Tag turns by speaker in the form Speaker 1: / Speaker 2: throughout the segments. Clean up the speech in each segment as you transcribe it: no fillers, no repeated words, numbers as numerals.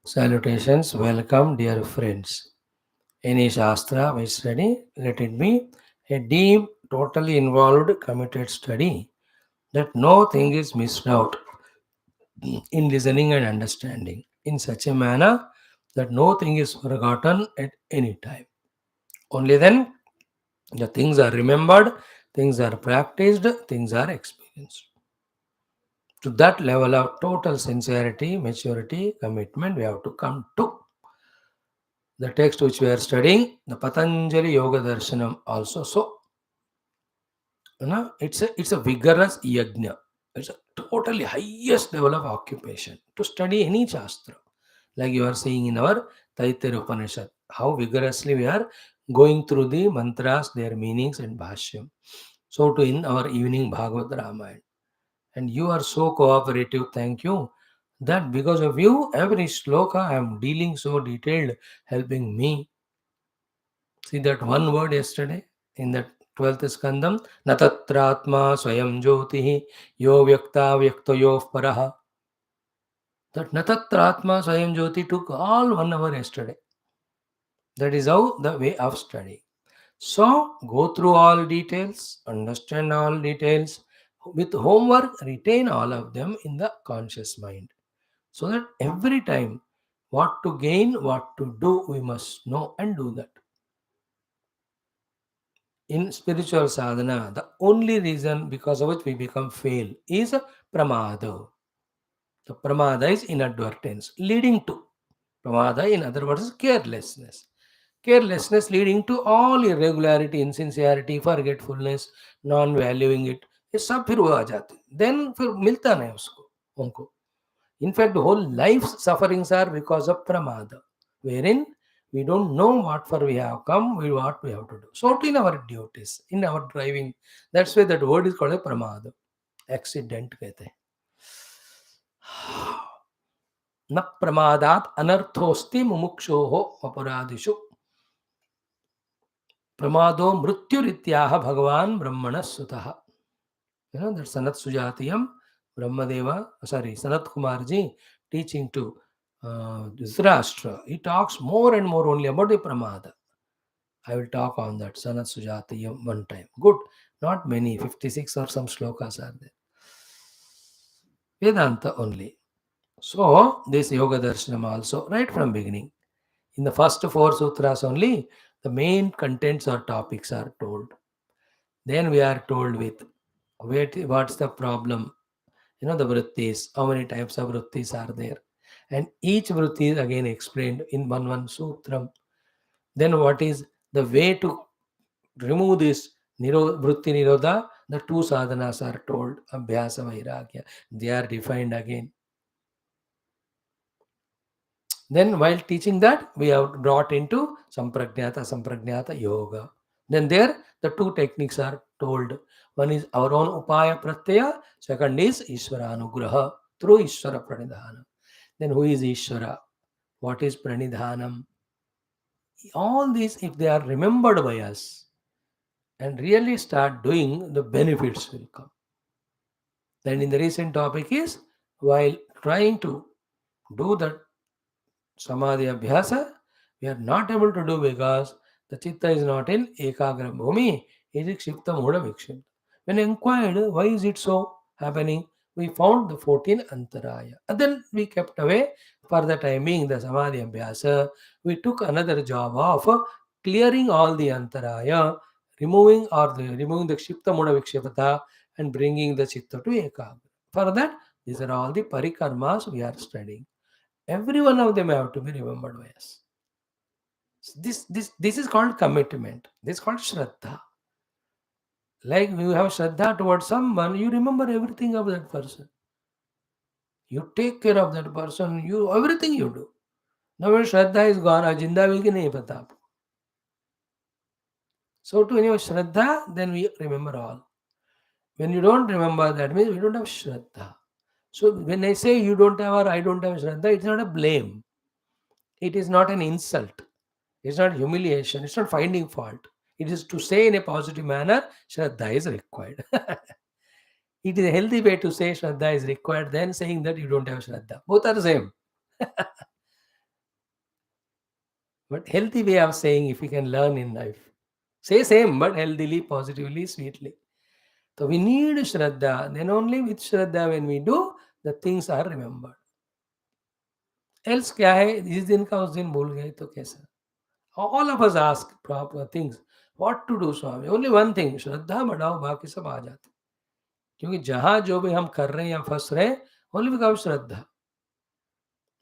Speaker 1: Salutations, welcome, dear friends. Any Shastra we study, let it be a deep, totally involved, committed study that no thing is missed out in listening and understanding in such a manner that no thing is forgotten at any time. Only then the things are remembered, things are practiced, things are experienced. To that level of total sincerity, maturity, commitment, we have to come to. The text which we are studying, the Patanjali Yoga Darshanam also. So, it's a vigorous yajna. It's a totally highest level of occupation to study any shastra. Like you are seeing in our Taittiriya Upanishad, how vigorously we are going through the mantras, their meanings and bhashyam. So to in our evening Bhagavad Ramayana. And you are so cooperative, thank you. That because of you, every sloka I am dealing so detailed, helping me. See that one word yesterday in that 12th skandam, Natatratma Swayam Jyotihi Yo Vyakta Vyaktayoh Paraha. That Natatratma Swayam Jyoti took all 1 hour yesterday. That is how the way of study. So go through all details, understand all details. With homework, retain all of them in the conscious mind. So that every time what to gain, what to do, we must know and do that. In spiritual sadhana, the only reason because of which we become fail is pramada. The pramada is inadvertence, leading to pramada, in other words, is carelessness. Carelessness leading to all irregularity, insincerity, forgetfulness, non-valuing it. ये सब फिर वो आ जाते then फिर मिलता नहीं उसको उनको. In fact, the whole life's sufferings are because of pramada, wherein we don't know what for we have come, what we have to do. So, in our duties, in our driving, that's why that word is called a pramada. Accident कहते हैं. न प्रमादात अनर्थोस्ति मुमुक्षोः अपराधिषु प्रमादो मृत्युरित्याह भगवान ब्रह्मणः सुतः. That Sanat Sujatiyam Brahmadeva, sorry, Sanat Kumarji teaching to Dhritarashtra, he talks more and more only about the Pramada. I will talk on that Sanat Sujatiyam one time. Good, not many, 56 or some shlokas are there. Vedanta only. So, this Yoga Darshanam also, right from beginning. In the first 4 sutras only, the main contents or topics are told. Then we are told with what's the problem. The Vrutthis, how many types of Vrutthis are there. And each Vrutti is again explained in one sutram. Then what is the way to remove this Vritti Nirodha? The 2 sadhanas are told, Vyasa Vairagya. They are defined again. Then while teaching that, we have brought into Sampragnata Yoga. Then there, the 2 techniques are told. One is our own Upaya Pratyaya, second is Ishvaranugraha, through Ishvara Pranidhana. Then who is Ishvara? What is Pranidhanam? All these, if they are remembered by us and really start doing, the benefits will come. Then in the recent topic is, while trying to do that Samadhi Abhyasa, we are not able to do because the Chitta is not in EKAGRA Bhumi, it is Kshipta Muda Vikshipta. When inquired, why is it so happening? We found the 14 Antaraya. And then we kept away for the time being the Samadhi Abhyasa. We took another job of clearing all the Antaraya, removing the Kshipta Muda Vikshipata and bringing the Chitta to EKAGRA. For that, these are all the Parikarmas we are studying. Every one of them have to be remembered by us. This is called commitment. This is called Shraddha. Like you have Shraddha towards someone, you remember everything of that person. You take care of that person, you everything you do. Now when Shraddha is gone, Ajinda will ki nahi pata aapko. So to any Shraddha, then we remember all. When you don't remember, that means we don't have Shraddha. So when I say you don't have or I don't have Shraddha, it's not a blame. It is not an insult. It's not humiliation. It's not finding fault. It is to say in a positive manner, Shraddha is required. It is a healthy way to say Shraddha is required than saying that you don't have Shraddha. Both are the same. But healthy way of saying if we can learn in life. Say same, but healthily, positively, sweetly. So we need Shraddha. Then only with Shraddha when we do, the things are remembered. Else क्या है इस दिन का उस दिन भूल गए तो कैसा? All of us ask proper things. What to do Swami? Only one thing, श्रद्धा बढ़ाओ बाकी सब आ जाते. क्योंकि जहाँ जो भी हम कर रहे हैं या फंस रहे हैं, only because Shraddha.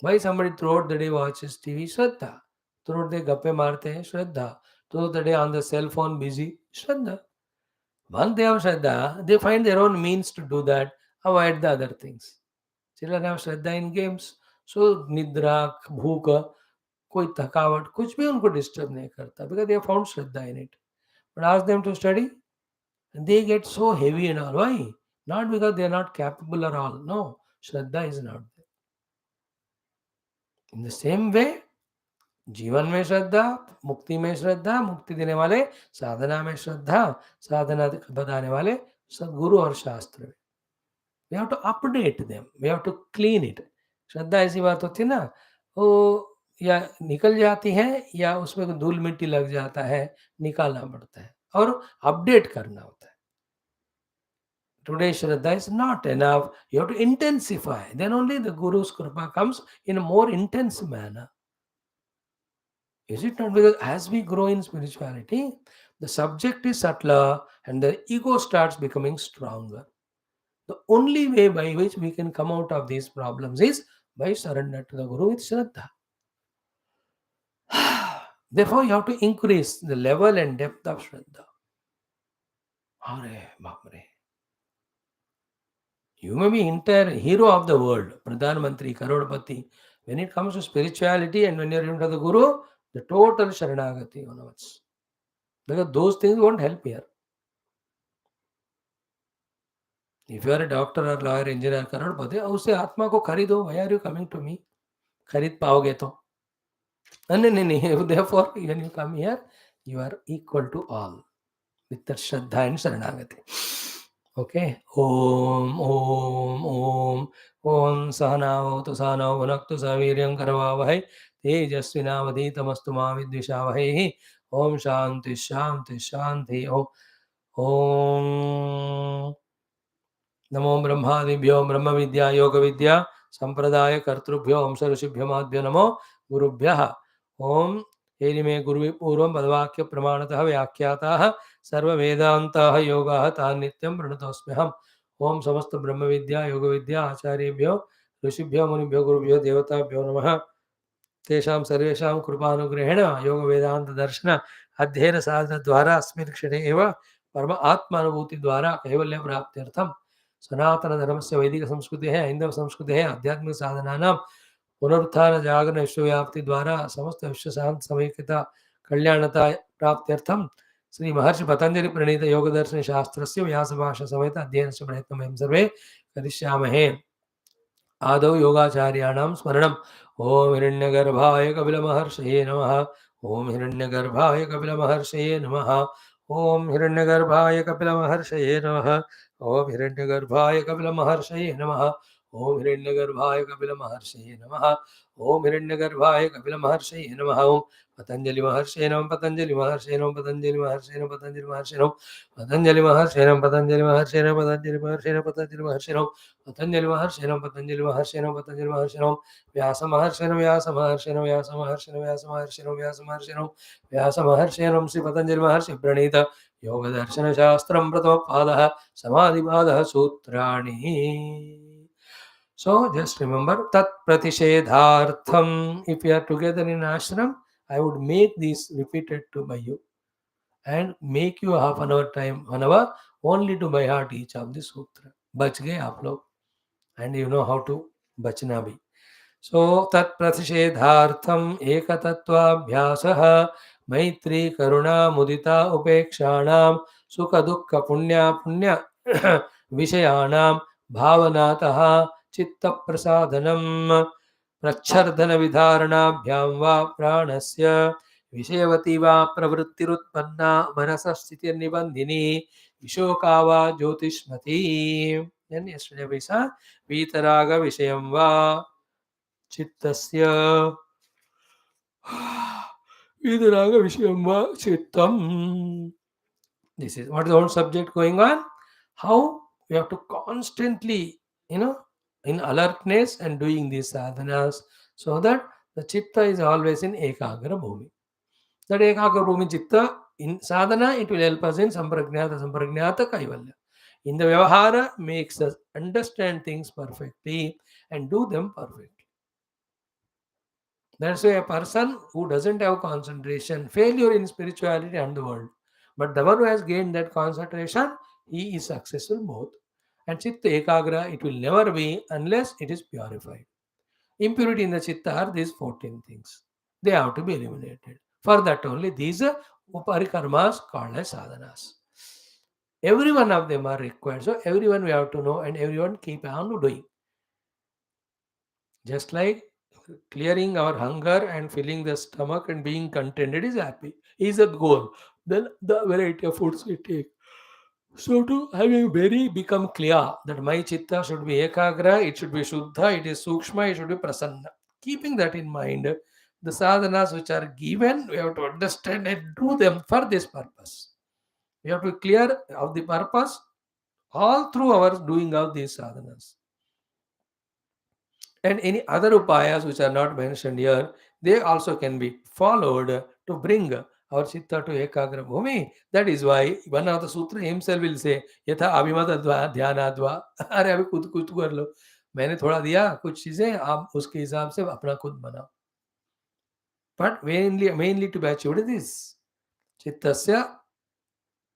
Speaker 1: Why somebody throughout the day watches TV? Shraddha. Throughout the day गप्पे मारते हैं श्रद्धा. Throughout the day on the cell phone busy Shraddha. Once they have Shraddha, they find their own means to do that, avoid the other things. Children have Shraddha in games, so Nidra, Bhuka, कोई थकावट कुछ भी उनको disturb नहीं करता because they have found Shraddha in it. But ask them to study, and they get so heavy and all. Why? Not because they are not capable or all. No, Shraddha is not there. In the same way, जीवन में श्रद्धा, मुक्ति में श्रद्धा, मुक्ति देने वाले साधना में श्रद्धा, साधना बताने वाले सदगुरु और शास्त्र में. We have to update them. We have to clean it. श्रद्धा ऐसी बात होती है ना, वो या निकल जाती है या उसमें कोई धूल मिट्टी लग जाता है, निकालना पड़ता है और अपडेट करना होता है. Today Shraddha is not enough. You have to intensify. Then only the Guru's Kripa comes in a more intense manner. Is it not? Because as we grow in spirituality, the subject is subtler and the ego starts becoming stronger. The only way by which we can come out of these problems is by surrender to the Guru with Shraddha. Therefore, you have to increase the level and depth of Shraddha. Hare Bapre. You may be entire hero of the world, Pradhan Mantri, Karodpati. When it comes to spirituality and when you're into the Guru, the total Sharanagati onwards. Because those things won't help here. If you are a doctor or lawyer, engineer, करोड़पति, उससे आत्मा को खरीदो. Why are you coming to me? खरीद पाओगे तो. नहीं. Therefore, when you come here, you are equal to all with the Shraddha and Saranagati. Okay. Om, Om, Om, Om Sahanavatu Sahanau Bhunaktu Saviryam Karavavahai Tejasvinavadhitamastu Ma Vidvishavahai. Om Shanti Shanti Shanti. Om नमो ब्रह्मादिभ्यो ब्रह्म विद्या योग विद्या संप्रदाय कर्तृभ्यो ओम ऋषिभ्यो माभ्यो नमो गुरुभ्यः. ओम एरिमे गुरुवि पूर्वं पदवाक्य प्रमाणतः व्याख्याताः सर्व वेदान्ताः योगाः तान् नित्यं प्रणतोऽस्म्यहम्. ओम समस्त ब्रह्म विद्या योग विद्या आचार्येभ्यो ऋषिभ्यो मुनिभ्यो गुरुभ्यो देवताभ्यो नमः. तेषां सर्वेषां कृपानुग्रहेण योग वेदांत दर्शन अध्ययन साधन द्वारा अस्मिन् क्षणे एव परम आत्मानुभूति द्वारा कैवल्य प्राप्त्यर्थं सनातन धर्म से वैदिक संस्कृति है, हिंदू संस्कृति है, आध्यात्मिक साधना नाम पुनरुत्थान जागरण विश्वव्याप्ति द्वारा समस्त विश्व शांत समैक्यता कल्याणता प्राप्त्यर्थम श्री महर्षि पतंजलि प्रणीत योग दर्शन शास्त्रस्य व्यास भाषा समेत अध्ययन से प्रयत्न वयं सर्वे करिष्यामहे. आदौ योगाचार्याणां स्मरणम्. ओम हिरण्यगर्भाय कपिलमहर्षये नमः. ओम हिरण्यगर्भाय कपिलमहर्षये नमः. ओम हिरण्यगर्भाय कपिलमहर्षये नमः. ओम हिरण्यगर्भाय कपिलमहर्षये नमः. ओम हिरण्यगर्भाय कपिलमहर्षये नमः. ओम हिरण्यगर्भाय कपिलमहर्षये नमः. ओम पतंजलि महर्षये नमः. पतंजलि महर्षये नमः. पतंजलि महर्षये नमः. पतंजलि महर्षये नमः. पतंजलि महर्षये नमः. पतंजलि महर्षये नमः. पतंजलि महर्षये नमः. पतंजलि महर्षये नमः. पतंजलि महर्षिणं पतंजलि महर्षिणं पतंजलि महर्षिणं व्यास महर्षिणं व्यास महर्षिणं व्यास महर्षिणं व्यास महर्षिणं व्यास महर्षिणं व्यास महर्षिणं श्री पतंजलि महर्षि प्रणीत योग दर्शन शास्त्रं प्रथम पादः समाधि पादः सूत्राणि. So just remember tat pratishedartham. If you are together in ashram, I would make this repeated to by you and make you half an hour time, 1 hour only to by heart each of the sutra. बच गए आप लोग. And you know how to bachna bhi. So tat pratishedartham ekatatvabhyasah maitri karuna mudita upekshanam sukha dukkha punya punya vishayanam bhavanatah chitta prasadanam प्रच्छर्दन विधारणाभ्यां वा प्राणस्य विषयवती वा प्रवृत्तिरुत्पन्ना मनसस्थितिर्निबन्धिनी विशोका वा ज्योतिष्मती. Then yesterday we saw वीतराग विषयं वा चित्तस्य Viduraga Vishwamba Chittam. This is what is the whole subject going on. How we have to constantly, in alertness and doing these sadhanas so that the chitta is always in ekagra bhumi. That ekagra bhumi chitta in sadhana, it will help us in sampragnata kaivalya. In the vyavahara, makes us understand things perfectly and do them perfectly. That's why a person who doesn't have concentration, failure in spirituality and the world. But the one who has gained that concentration, he is successful both. And chitta ekagra, it will never be unless it is purified. Impurity in the chitta are these 14 things. They have to be eliminated. For that only these parikarmas called as sadhanas. Every one of them are required. So everyone we have to know and everyone keep on doing. Just like clearing our hunger and filling the stomach and being contented is happy is a goal. Then the variety of foods we take. So to having very become clear that my chitta should be ekagra, it should be shuddha, it is sukshma, it should be prasanna. Keeping that in mind, the sadhanas which are given, we have to understand and do them for this purpose. We have to be clear of the purpose all through our doing of these sadhanas. And any other upayas which are not mentioned here, they also can be followed to bring our chitta to ekagra bhumi. That is why one of the sutra himself will say, यथा अभिमतद्वा ध्यानाद्वा अरे अभी खुद कुछ कर लो, मैंने थोड़ा दिया कुछ चीजें, आप उसके हिसाब से अपना खुद बनाओ. But mainly to be achieved is चित्तस्य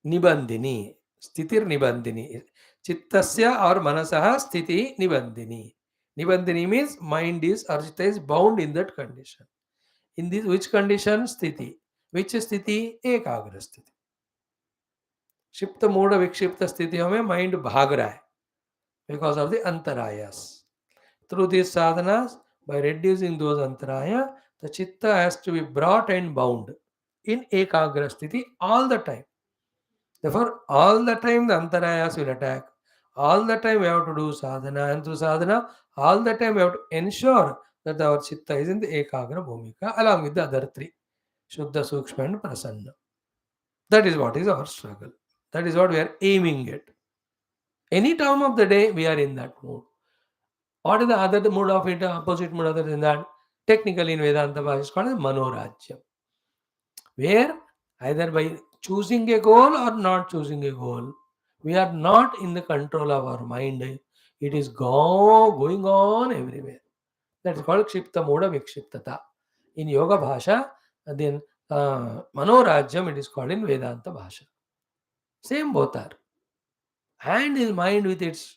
Speaker 1: निबंधिनी, स्थितिर निबंधिनी, चित्तस्य और मनसः स्थिति निबंधिनी. Nibandhini means mind is or chitta is bound in that condition. In this which condition? Sthiti. Which sthiti? Ekagra sthiti. Shipta moda vikshipta sthiti में mind भाग रहा है because of the antarayas. Through these sadhanas, by reducing those antaraya, the chitta has to be brought and bound in ekagra sthiti all the time. Therefore, all the time the antarayas will attack. All the time we have to do sadhana, and through sadhana, all the time we have to ensure that our chitta is in the ekagra bhumika along with the other three, shuddha, sukshma and prasanna. That is what is our struggle. That is what we are aiming at. Any time of the day we are in that mood. What is the other mood of it, opposite mood other than that? Technically in Vedanta Bhashya is called as manorajya. Where either by choosing a goal or not choosing a goal, we are not in the control of our mind. It is going on everywhere. That is called Kshipta Moda Vikshiptata. In Yoga Bhasha, then Manorajyam, it is called in Vedanta Bhasha. Same both are. And his mind with its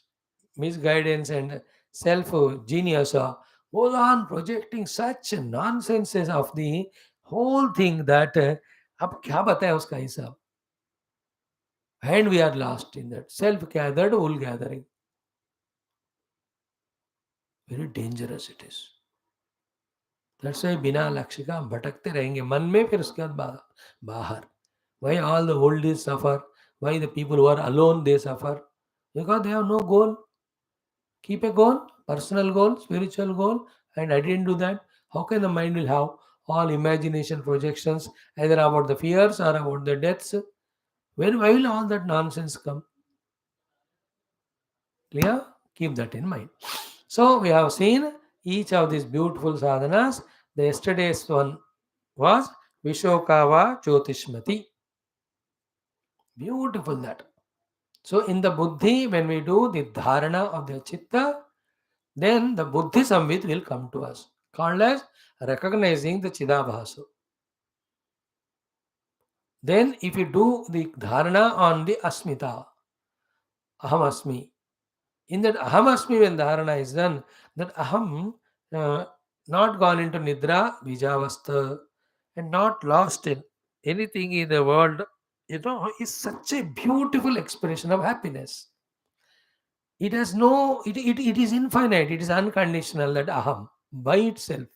Speaker 1: misguidance and self genius goes on projecting such nonsenses of the whole thing that अब क्या बताएं उसका हिसाब. And we are lost in that self gathered wool gathering. Very dangerous it is. That's why बिना लक्ष्य का हम भटकते रहेंगे मन में, फिर उसके बाद बाहर. Why all the oldies suffer? Why the people who are alone they suffer? Because they have no goal. Keep a goal, personal goal, spiritual goal, and I didn't do that. How can the mind will have all imagination projections either about the fears or about the deaths? Why will all that nonsense come? Clear? Keep that in mind. So we have seen each of these beautiful sadhanas. The yesterday's one was Vishokava Jyotishmati. Beautiful that. So in the buddhi, when we do the dharana of the chitta, then the buddhi samvit will come to us, called as recognizing the chidabhasu. Then if you do the dharana on the asmita, aham asmi, in that aham asmi when dharana is done, that aham not gone into nidra, bijavasta, and not lost in anything in the world, is such a beautiful expression of happiness. It has no, it is infinite, it is unconditional, that aham by itself.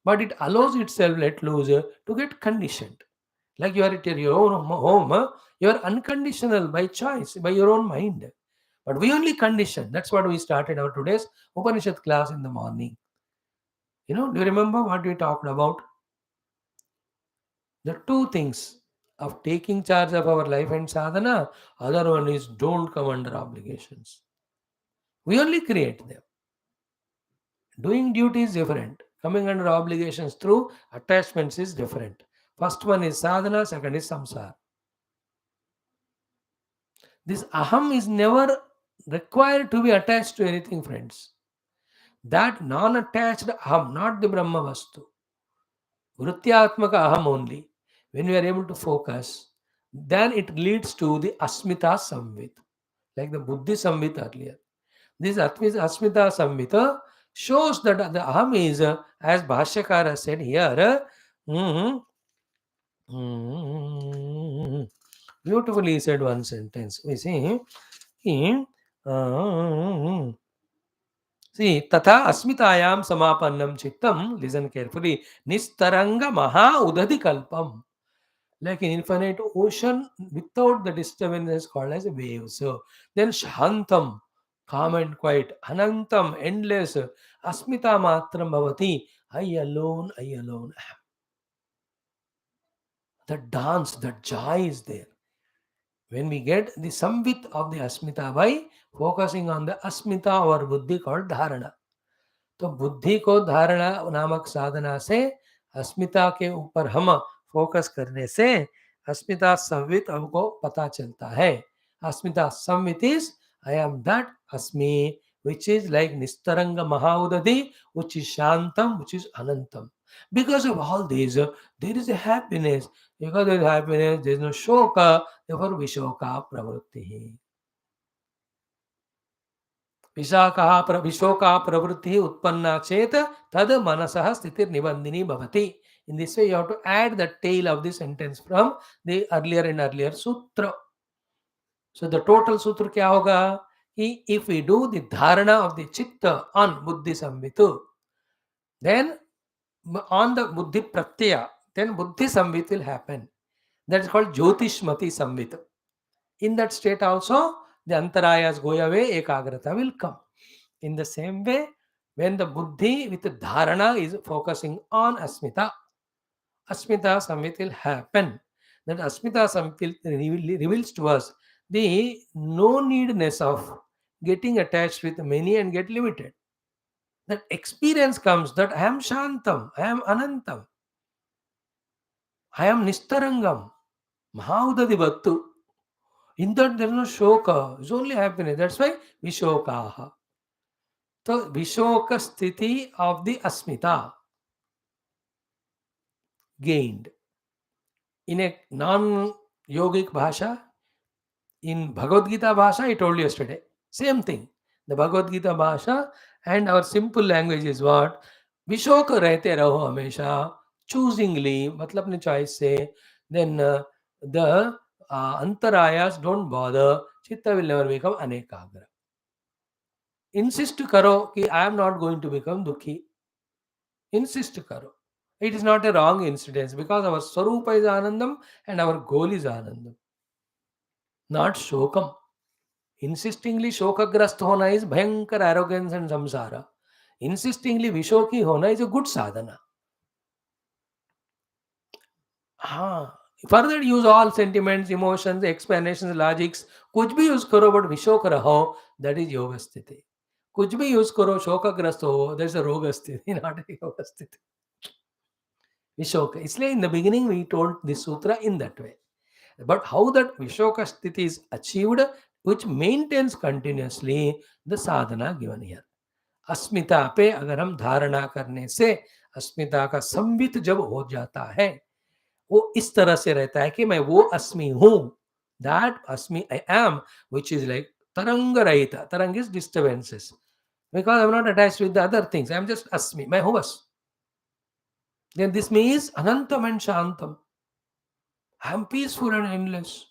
Speaker 1: But it allows itself let loose to get conditioned. Like you are at your own home, you are unconditional by choice, by your own mind. But we only condition. That's what we started our today's Upanishad class in the morning. Do you remember what we talked about? The two things of taking charge of our life and sadhana, other one is don't come under obligations. We only create them. Doing duty is different. Coming under obligations through attachments is different. First one is sadhana, second is samsara. This aham is never required to be attached to anything, friends. That non-attached aham, not the Brahma Vastu, Vrithyatmaka aham only. When we are able to focus, then it leads to the Asmita Samvit, like the Buddhi Samvit earlier. This Asmita Samvita shows that the aham is, as Bhashyakara said here, mhm, mhm, beautifully said one sentence. We see, in, uh, see, tatha asmitayam samapannam chittam, listen carefully, nistaranga maha udadi kalpam. Like an infinite ocean without the disturbance is called as a wave. So then shantam, calm and quiet, anantam, endless, asmita matram bhavati, I alone, I alone. The dance, the joy is there. When we get the samvit of the asmita by focusing on the asmita or buddhi called dharana. तो बुद्धि को धारणा नामक साधना से अस्मिता के ऊपर हम focus करने से अस्मिता संवित हमको पता चलता है. अस्मिता संवित इज आई एम दैट अस्मि which is like nistaranga mahaudadi, which is shantam, which is anantam. Because of all these, there is a happiness. Because there is happiness, there is no shoka, therefore vishoka pravritti. विशोका प्रवृत्ति उत्पन्ना चेत तद मनसः स्थितिर्निबंधिनी भवति. In this way, you have to add the tail of the sentence from the earlier and earlier sutra. So the total sutra क्या होगा कि if we do the dharana of the chitta on buddhi samvitu, then on the buddhi pratyaya, then buddhi samvit will happen. That is called jyotishmati samvit. In that state also, the antarayas go away, ekagrata will come. In the same way, when the buddhi with the dharana is focusing on asmita, asmita samvit will happen. That asmita samvit reveals to us the no needness of getting attached with many and get limited. That experience comes that I am shantam, I am anantam, I am nistarangam, mahaudadi vattu. In that there is no shoka, it's only happiness. That's why vishokaha. So vishoka sthiti of the asmita gained. In a non-yogic bhasha, in Bhagavad Gita bhasha, I told you yesterday, same thing. The Bhagavad Gita bhasha and our simple language is what? विशोक रहते रहो हमेशा, choosingly, मतलब अपने choice से, then the antarayas don't bother, chitta will never become anekagra. Insist करो कि I am not going to become dukhi. Insist karo. It is not a wrong incidence because our swarupa is anandam and our goal is anandam, not shokam. Insistingly shokagrast hona is bhayankar arrogance and samsara. Insistingly vishoki hona is a good sadhana. हाँ, further use all sentiments, emotions, explanations, logics. कुछ भी use करो but विशोक रहो, that is yoga स्थिति. कुछ भी use करो शोकग्रस्त हो, that is a रोग स्थिति, not a yoga स्थिति. Vishoka. Isliye in the beginning we told this sutra in that way. But how that Vishoka sthiti is achieved, which maintains continuously the sadhana given here. अस्मिता पे अगर हम धारणा करने से अस्मिता का संवित जब हो जाता है, वो इस तरह से रहता है कि मैं वो अस्मि हूं. That अस्मि I am, which is like तरंग रहिता. तरंग is disturbances. Because I am not attached with the other things. I am just अस्मि. मैं हूं बस. Then this means anantam and shantam. I am peaceful and endless.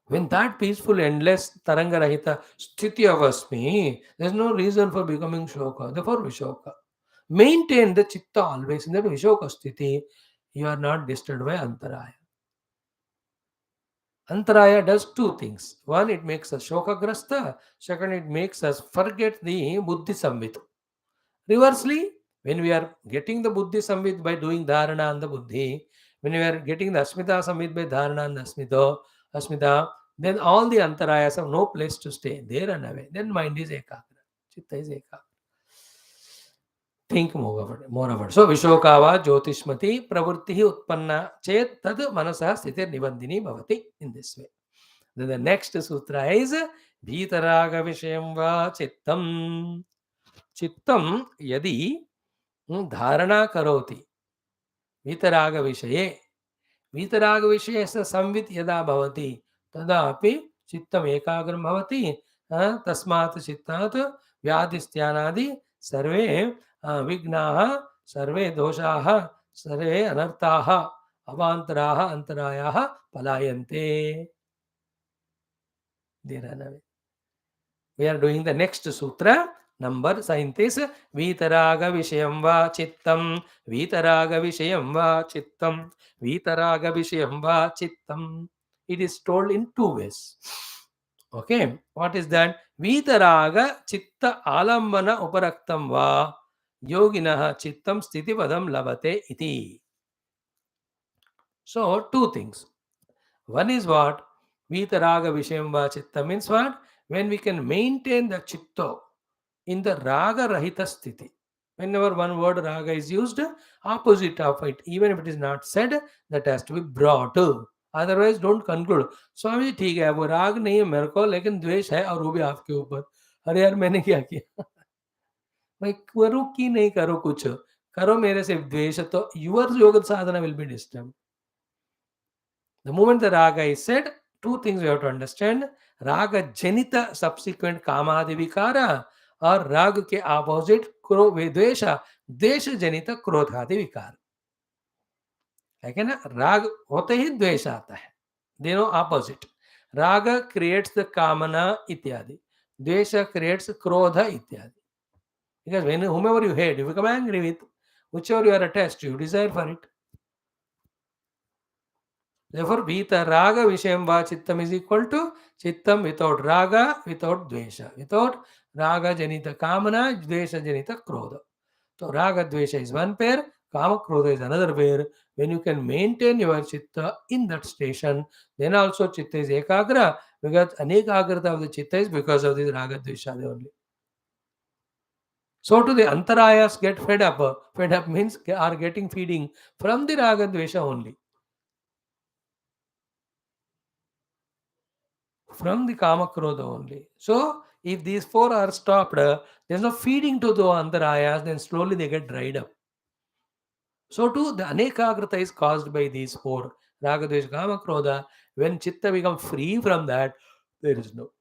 Speaker 1: When that peaceful, endless, tarangarahita sthiti of asmi, there is no reason for becoming shoka. Therefore, vishoka. Maintain the chitta always in that vishoka sthiti. You are not disturbed by antaraya. Antaraya does two things. One, it makes us shokagrasta. Second, it makes us forget the buddhi samvit. Reversely, when we are getting the buddhi samvit by doing dharana and the buddhi, When you are getting the Asmita Samvit by Dharana and Asmita, then all the antarayas have no place to stay. They run away. Then mind is ekagra. Chitta is ekagra. Think more about. So Vishokava Jyotishmati Pravurtihi Utpanna Chet Tad Manasa Sthiti Nibandini Bhavati in this way. Then the next sutra is Bhitaraga Vishayam Va Chittam. Chittam Yadi Dharana Karoti. Bhitaraga Vishaye. Bhitaraga Vishayasa Samvit Yada Bhavati. Tadapi Chittam Ekagram Bhavati. Tasmat Chittat Vyadhistyanadi Sarve Vignaha Sarve Doshaha Sarve Anartaha Avantaraha Antarayaha Palayante. They run away. We are doing the next sutra. Number scientist Vitaraga Vishayam Va Chittam. Vitaraga Vishayam Va Chittam. Vitaraga Vishayam Va Chittam. It is told in two ways. Okay, what is that? Vitaraga Chitta Alambana Uparaktam Va Yoginaha Chittam Sthiti Padam Labate Iti. So, two things. One is what? Vitaraga Vishayam Va Chitta means what? When we can maintain the chitta in the raga rahita sthiti. Whenever one word raga is used, opposite of it, even if it is not said, that has to be brought. Otherwise, don't conclude. स्वामी ठीक है वो राग नहीं है मेरे को लेकिन द्वेष है और वो भी आपके ऊपर. अरे यार मैंने क्या किया? मैं करूँ कि नहीं करूँ कुछ करो मेरे से द्वेष तो your yoga sadhana will be disturbed. The moment the raga is said, two things we have to understand. Raga janita subsequent kamadi vikara और राग के ऑपोजिट क्रोध द्वेष द्वेष जनित क्रोधादि विकार है ना. राग होते ही द्वेष आता है. दोनों ऑपोजिट. राग क्रिएट्स द कामना इत्यादि. द्वेष क्रिएट्स क्रोध इत्यादि. Because when whomever you hate, you become angry with. Whichever you are attached to, you desire for it. Therefore, Vita Raga Vishayam Va Chittam is equal to Chittam without Raga, without Dvesha. Without Raga Janita Kamana, Dvesha Janita Krodha. So, Raga Dvesha is one pair, Kama Krodha is another pair. When you can maintain your Chitta in that station, then also Chitta is Ekagra, because Anekagrata of the Chitta is because of this Raga Dvesha only. So, to the Antarayas get fed up. Fed up means are getting feeding from the Raga Dvesha only. From the Kama Krodha only. So, if these four are stopped, there's no feeding to the Antarayas, then slowly they get dried up. So, too, the Anekagrata is caused by these four. Raga, Dvesha, Kama, Krodha. When Chitta becomes free from that, there is no.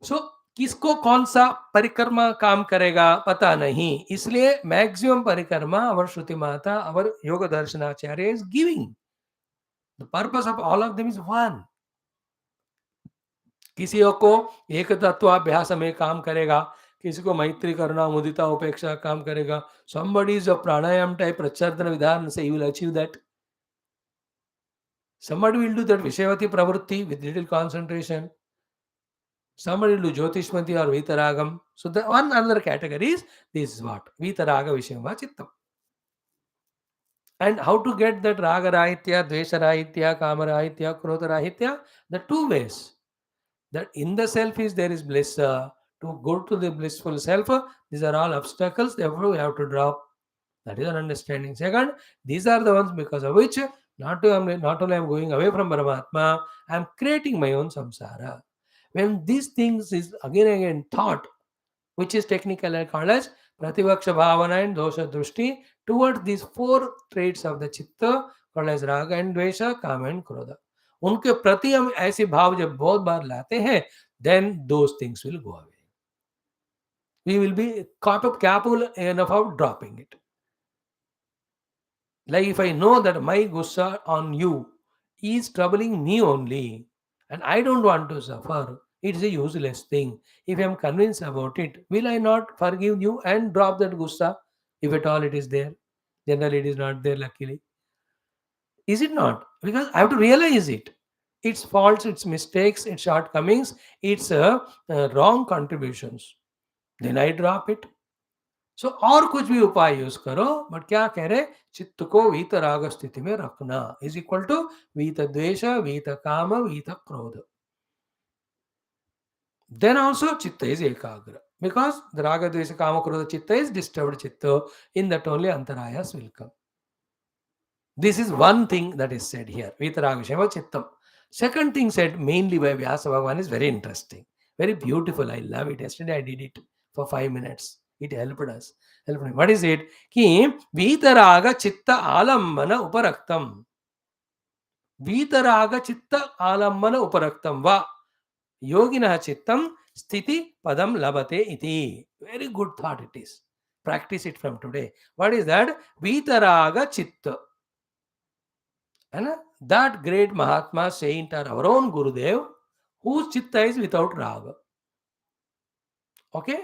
Speaker 1: So, किसको कौन सा परिक्रमा काम करेगा पता नहीं. इसलिए maximum परिक्रमा our श्रुति माता, our yoga Darshanacharya is giving. The purpose of all of them is one. किसी को एक तत्वाभ्यास में काम करेगा, किसी को मैत्री करना, मुदिता उपेक्षा काम करेगा. Somebody is a pranayam type prachartana vidhan, say you will achieve that. Somebody will do that Vishayavati pravrutti with little concentration. Somebody will do Jyotishmati or Vitaragam. So the one another category is this is what? Vitaraga Vishayam Chittam. And how to get that Raga Rahitya, Dvesha Rahitya, Kama Rahitya, Krodha Rahitya? The two ways. That in the self is there is bliss. To go to the blissful self, these are all obstacles. Therefore, we have to drop. That is an understanding. Second, these are the ones because of which not only I am going away from Paramatma, I am creating my own samsara. When these things is again thought, which is technically called as Prativaksha Bhavana and Dosha Drushti, towards these four traits of the Chitta called as Raga and Dvesha, Kama and Krodha. उनके प्रति हम ऐसे भाव जब बहुत बार लाते हैं, then those things will go away. We will be capable enough of dropping it. Like if I know that my gussa on you is troubling me only, and I don't want to suffer, it's a useless thing. If I am convinced about it, will I not forgive you and drop that gussa? If at all it is there. Generally it is not there, luckily. Is it not? Because I have to realize it. Its faults, its mistakes, its shortcomings, its wrong contributions. Then I drop it. सो और कुछ भी उपाय use करो, but क्या कह रहे, चित्त को वीतराग स्थिति में रखना इज इक्वल टू वीत द्वेष, वीत काम, वीत क्रोध. Then also chitta is ekagra, because the raga dvesha kama krodha chitta is disturbed chitta. In that only antarayas will come. This is one thing that is said here, vitaraga shema chittam. Second thing said mainly by Vyasa Bhagavan is very interesting, very beautiful. I love it. Yesterday I did it for 5 minutes. It helped us. Helped me. What is it? Ki vitaraga chitta alambana uparaktam. Vitaraga chitta alambana uparaktam va yoginah chittam sthiti padam labate iti. Very good thought it is. Practice it from today. What is that? Vitaraga chitta. And that great Mahatma saint or our own Gurudev, whose chitta is without raga. Okay?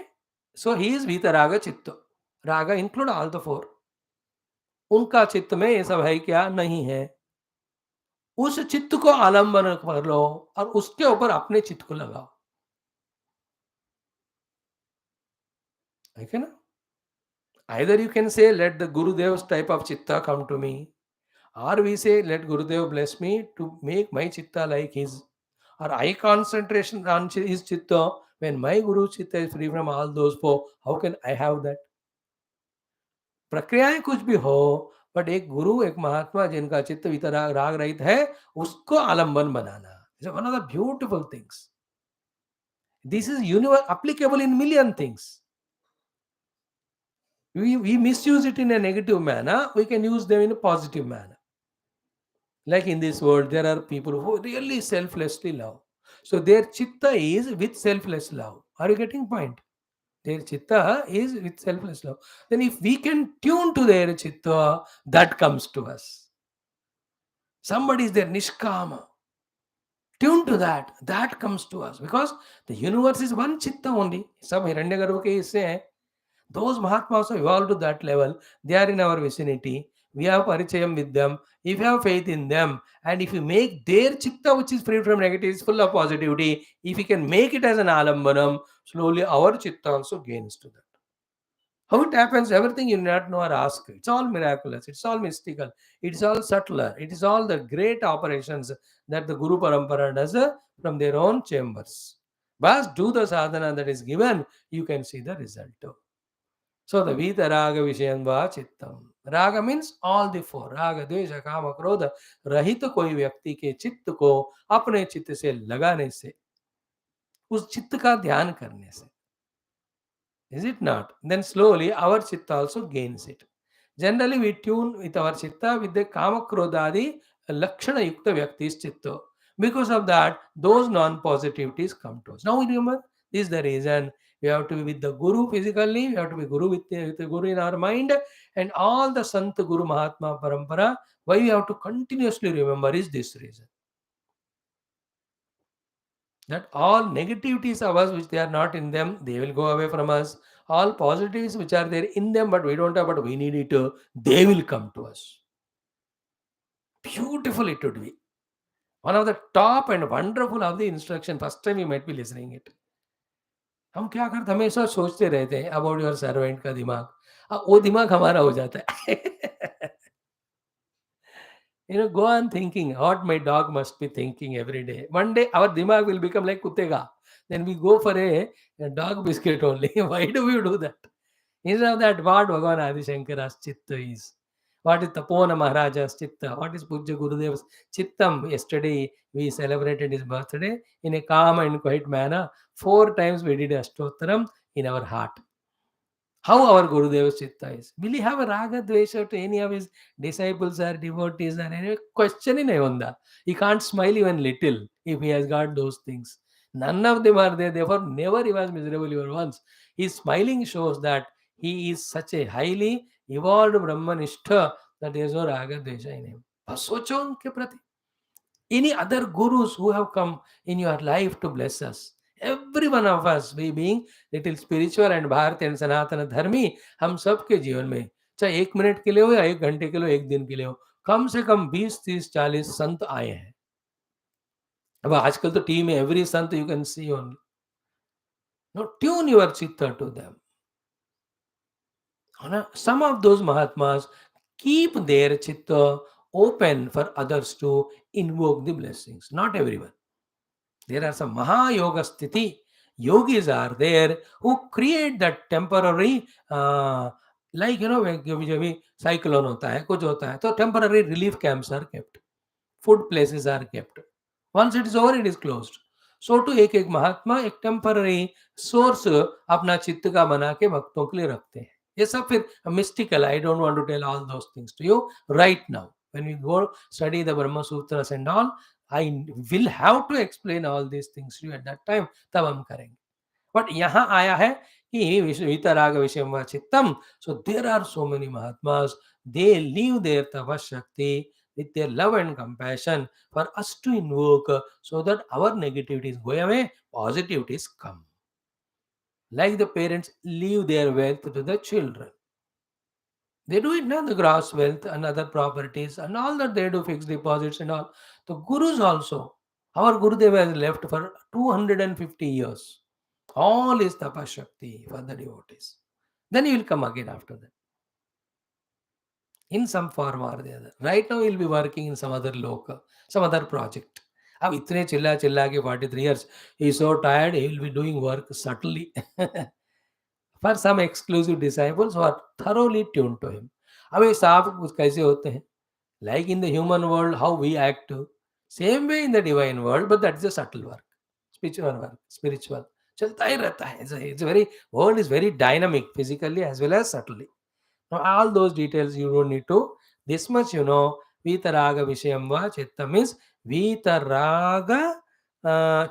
Speaker 1: So he is vitaraga chitta. Raga include all the four. उनका चित्त में ये सब है क्या? नहीं है. उस चित्त को आलंबन कर लो और उसके ऊपर अपने चित्त को लगाओ. है ना? Either you can say, let the Gurudev's type of chitta come to me, or we say, let Gurudev bless me to make my chitta like his, or I concentration on his chitta when my Guru chitta is free from all those four. How can I have that? प्रक्रियाएं कुछ भी हो, but एक गुरु, एक महात्मा जिनका चित्त वितराग राग रहित है, उसको आलंबन बनाना is one of the beautiful things. This is universal, applicable in million things. We misuse it in a negative manner, we can use them in a positive manner. Like in this world, there are people who really selflessly love. So their chitta is with selfless love. Are you getting point? Their chitta is with selfless love. Then if we can tune to their chitta, that comes to us. Somebody is there, nishkama. Tune to that. That comes to us. Because the universe is one chitta only. Sab Hiranyagarbha ke hisse hain. Those Mahatmas have evolved to that level. They are in our vicinity. We have parichayam with them. If you have faith in them, and if you make their chitta, which is free from negativity, is full of positivity, if you can make it as an alambanam, slowly our chitta also gains to that. How it happens, everything you not know or ask. It's all miraculous. It's all mystical. It's all subtler. It is all the great operations that the Guru Parampara does from their own chambers. But do the sadhana that is given, you can see the result. So the Vita Raga Vishayamba Chittam. Raga means all the four. Raga, Dvesha, Kama, Krodha. रहित कोई व्यक्ति के चित्त को अपने चित्त से लगाने से, उस चित्त का ध्यान करने से. Is it not? Then slowly our chitta also gains it. Generally we tune with our chitta with the Kama, Krodhadi Lakshana Yukta Vyakti's chitta. Because of that, those non-positivities come to us. Now remember, this is the reason we have to be with the Guru physically, we have to be Guru with the Guru in our mind, and all the Sant Guru Mahatma Parampara. Why we have to continuously remember is this reason. That all negativities of us which they are not in them, they will go away from us. All positives which are there in them, but we don't have, but we need it, they will come to us. Beautiful it would be. One of the top and wonderful of the instruction. First time you might be listening it. हम क्या करते, हमेशा सोचते रहते हैं about your servant का दिमाग. वो दिमाग हमारा हो जाता है. Go on thinking what my dog must be thinking every day. One day our dimag will become like Kuttega. Then we go for a dog biscuit only. Why do we do that? Instead of that, what Bhagavan Adi Shankara's chitta is. What is Tapona Maharaja's chitta? What is Pujya Gurudev's chittam? Yesterday we celebrated his birthday in a calm and quiet manner. 4 times we did Ashtottaram in our heart. How our Gurudeva's chitta is. Will he have a raga dvesha to any of his disciples or devotees or any question in Ayonda? He can't smile even little if he has got those things. None of them are there, therefore never he was miserable even once. His smiling shows that he is such a highly evolved Brahmanishta that there is no raga dvesha in him. सोचो उनके प्रति. Any other gurus who have come in your life to bless us. Every one of us, we being little spiritual and Bharati and Sanatana Dharmi, हम सबके जीवन में चाहे 1 minute के लिए हो या 1 घंटे के लिए हो, 1 दिन के लिए हो, कम से कम 20, 30, 40 संत आए हैं. अब आजकल तो टीवी में every Sant you can see only. Now tune your chitta to them. Some of those Mahatmas keep their chitta open for others to invoke the blessings. Not everyone. There are some Maha Yoga Sthiti. Yogis are there who create that temporary, like कभी कभी cyclone होता है, कुछ होता है, तो temporary relief camps are kept, food places are kept. Once it is over, it is closed. So to एक महात्मा एक temporary source अपना चित्त का बना के भक्तों के लिए रखते हैं. ये सब फिर mystical. I don't want to tell all those things to you right now. When we go study the Brahma Sutras and all, I will have to explain all these things to you at that time. तब हम करेंगे. But यहाँ आया है कि वितराग विषयम व चित्तम. So there are so many Mahatmas. They leave their tapashakti with their love and compassion for us to invoke, so that our negativities go away, positivities come. Like the parents leave their wealth to the children. They do it now, the gross wealth and other properties and all that they do, fixed deposits and all. The gurus also. Our Gurudeva has left for 250 years. All is tapashakti for the devotees. Then he will come again after that. In some form or the other. Right now he will be working in some other local, some other project. अब इतने चिल्ला चिल्ला के 43 years, he is so tired, he will be doing work subtly. For some exclusive disciples who are thoroughly tuned to him. अब ये साफ कुछ कैसे होते हैं? Like in the human world, how we act, same way in the divine world, but that is a subtle work, spiritual. चलता ही रहता है. It's a very, world is very dynamic, physically as well as subtly. Now, all those details you don't need to. This much you know. Vitaraga Vishayam va chitta means Vitaraga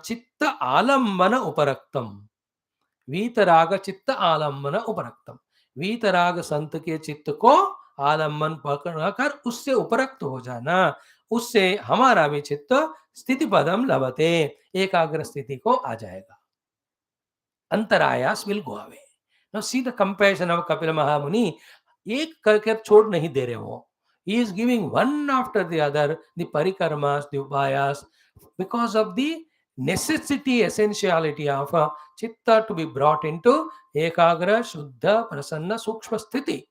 Speaker 1: chitta alambana uparaktam. वीतराग चित्त आलम्बन उपरक्तम. वीतराग संत के चित्त को आलम्बन पकड़कर उससे उपरक्त हो जाना, उससे हमारा भी चित्त स्थिति पदम लभते, एकाग्र स्थिति को आ जाएगा. अंतरायास will go away. Now see the compassion of Kapil Mahamuni. एक करके छोड़ नहीं दे रहे वो. He is giving one after the other the parikarmas, the upayas, because of the necessity, essentiality of chitta to be brought into ekagra, shuddha, prasanna, sukshma sthiti.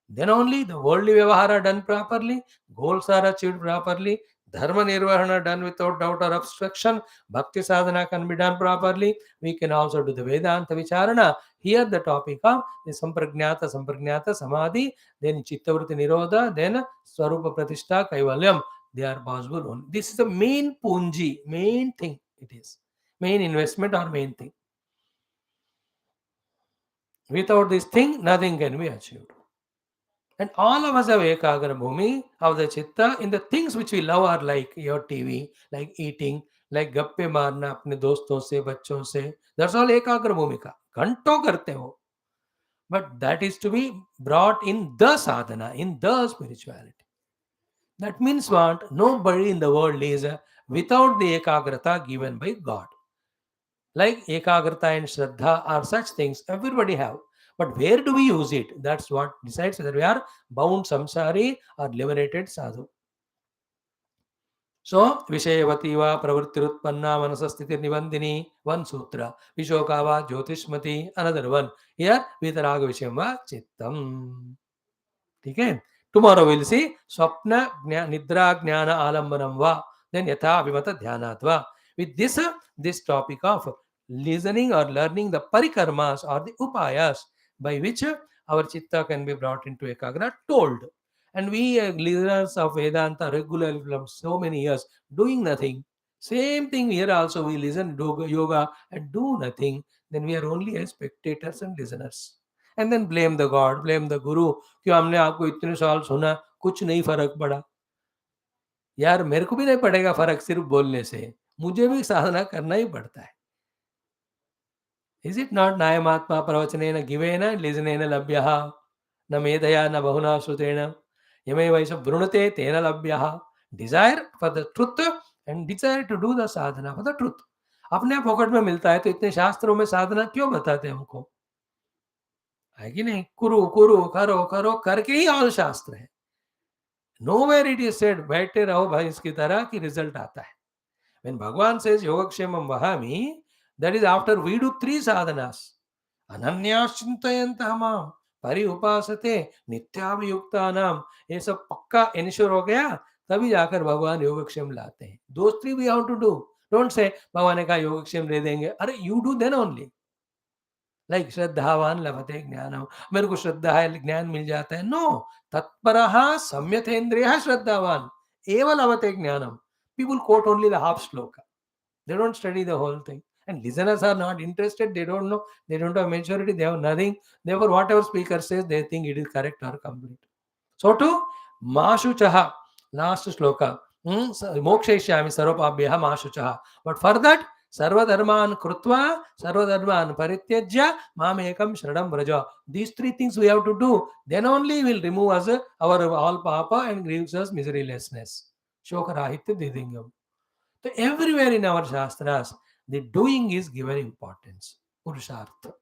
Speaker 1: Then only the worldly vyavahara done properly, goals are achieved properly, dharma nirvahana done without doubt or obstruction, bhakti sadhana can be done properly. We can also do the Vedanta vicharana. Here the topic of the samprajnata, samadhi, then chittavritti nirodha, then swarupa pratishtha, kaivalyam. They are possible only. This is the main punji, main thing it is. Main investment or main thing. Without this thing, nothing can be achieved. And all of us have ekagra bhumi of the chitta in the things which we love are like your TV, like eating, like गप्पे मारना अपने दोस्तों से, बच्चों से. That's all ekagra bhumi का. घंटों करते हो. But that is to be brought in the sadhana, in the spirituality. That means what? Nobody in the world is without the ekagrata given by God. Like ekagrata and shraddha are such things everybody have. But where do we use it? That's what decides whether we are bound samsari or liberated sadhu. So, Vishayavati va pravrittirutpanna manasasthiti nibandini, one sutra. Vishoka va jyotishmati, another one. Here, vitaraga vishayam va chittam. Okay? Tomorrow we'll see Swapna Nidra Jnana Alambanam va, then Yatha Vimata Dhyanatva. With this topic of listening or learning the parikarmas or the upayas by which our chitta can be brought into ekagra told. And we listeners of Vedanta regularly from so many years doing nothing. Same thing here also we listen do yoga and do nothing. Then we are only as spectators and listeners. And then blame the God, blame the Guru कि हमने आपको इतने साल सुना, कुछ नहीं फर्क पड़ा. यार मेरे को भी नहीं पड़ेगा फर्क सिर्फ बोलने से, मुझे भी साधना करना ही पड़ता है. Is it not नायमात्मा प्रवचनेन गिवेन लिजनेन लभ्यः न मेधया न बहुना श्रुतेन यमे वैस वृणुते तेन लभ्यः. Desire for the truth and desire to do the sadhana for the truth. अपने पॉकेट में मिलता है तो इतने शास्त्रों में साधना क्यों बताते हैं हमको? है कि नहीं? कुरु कुरु करो करो करके ही ऑल शास्त्र है. Nowhere it is said बैठे रहो भाई इसकी तरह कि रिजल्ट आता है. When Bhagavan says योगक्षेमं वहामि, that is after we do 3 sadhanas. Ananyas chintayantah mam परि उपासते नित्याभियुक्तानाम, ये सब पक्का इंश्योर हो गया, तभी जाकर भगवान योगक्षेम लाते हैं. Those three we have to do. Don't say भगवान ने कहा योगक्षेम दे देंगे. अरे you do then only. Like श्रद्धावान लभते ज्ञानम, मेरे को श्रद्धा है ज्ञान मिल जाता है. नो, तत्परः सम्यथेन्द्रियः श्रद्धावान एव लभते ज्ञानम. People quote only the half sloka. They don't study the whole thing. And listeners are not interested. They don't know. They don't have maturity. They have nothing. Therefore, whatever speaker says, they think it is correct or complete. So to Mashuchaha, last sloka, Mokshayishyami sarvapabhyah Mashuchaha. But for that, Sarvadharman Krutva, Sarvadharman Parityajya, Mamekam Shradam Vraja. These three things we have to do. Then only will remove us our all papa and gives us miserylessness. Shokarahitya Didingam. So everywhere in our Shastras, the doing is given importance. Purushartha.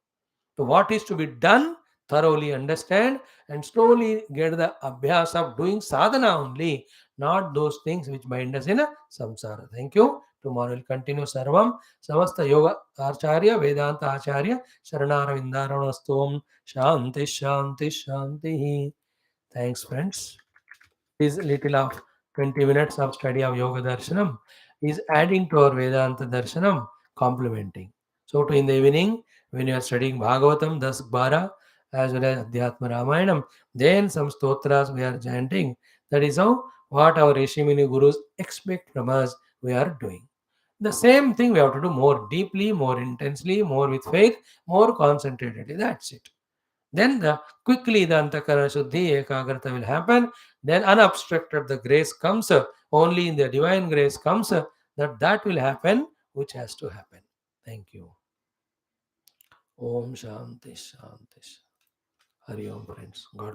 Speaker 1: So what is to be done, thoroughly understand and slowly get the abhyas of doing sadhana only, not those things which bind us in a samsara. Thank you. Tomorrow we'll continue Sarvam. Samasta Yoga Acharya, Vedanta Acharya, Sharanara Vindaranastom, Shanti, Shanti, Shanti. Thanks, friends. Is little of 20 minutes of study of Yoga Darshanam is adding to our Vedanta Darshanam, complementing. So, to in the evening, when you are studying Bhagavatam, Das Bara, as well as Adhyatma Ramayanam, then some stotras we are chanting. That is how what our Rishimini Gurus expect from us, we are doing. The same thing we have to do more deeply, more intensely, more with faith, more concentratedly. That's it. Then quickly the Antakarana Shuddhi, Ekagrata will happen. Then unobstructed the grace comes. Only in the divine grace comes that will happen, which has to happen. Thank you. Om Shanti Shanti. Hari Om, friends. God bless.